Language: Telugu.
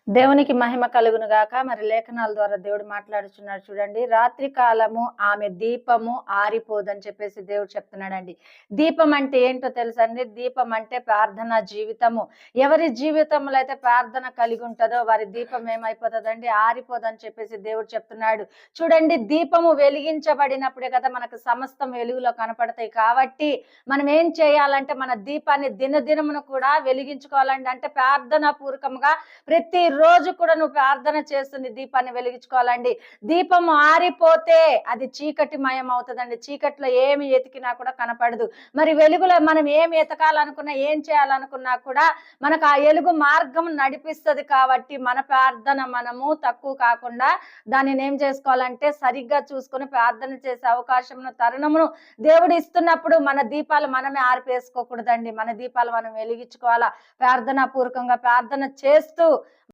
దేవునికి మహిమ కలుగును గాక. మరి లేఖనాల ద్వారా దేవుడు మాట్లాడుచున్నాడు చూడండి. రాత్రి కాలము ఆమె దీపము ఆరిపోదని చెప్పేసి దేవుడు చెప్తున్నాడండి. దీపం అంటే ఏంటో తెలుసండి? దీపం అంటే ప్రార్థనా జీవితము. ఎవరి జీవితంలో అయితే ప్రార్థన కలిగి ఉంటుందో వారి దీపం ఏమైపోతుందండి? ఆరిపోదని చెప్పేసి దేవుడు చెప్తున్నాడు. చూడండి, దీపము వెలిగించబడినప్పుడే కదా మనకు సమస్తం వెలుగులో కనపడతాయి. కాబట్టి మనం ఏం చేయాలంటే మన దీపాన్ని దినదినమును కూడా వెలిగించుకోవాలండి. అంటే ప్రార్థనా పూర్వకంగా ప్రతి రోజు కూడా నువ్వు ప్రార్థన చేస్తుంది దీపాన్ని వెలిగించుకోవాలండి. దీపం ఆరిపోతే అది చీకటిమయం అవుతుందండి. చీకట్లో ఏమి ఎతికినా కూడా కనపడదు. మరి వెలుగులో మనం ఏమి ఎతకాలనుకున్నా, ఏం చేయాలనుకున్నా కూడా మనకు ఆ వెలుగు మార్గం నడిపిస్తుంది. కాబట్టి మన ప్రార్థన మనము తక్కువ కాకుండా దానిని ఏం చేసుకోవాలంటే సరిగ్గా చూసుకొని ప్రార్థన చేసే అవకాశమును, తరుణమును దేవుడు ఇస్తున్నప్పుడు మన దీపాలు మనమే ఆర్పేసుకోకూడదండి. మన దీపాలు మనం వెలిగించుకోవాలా. ప్రార్థనా పూర్వకంగా ప్రార్థన చేస్తూ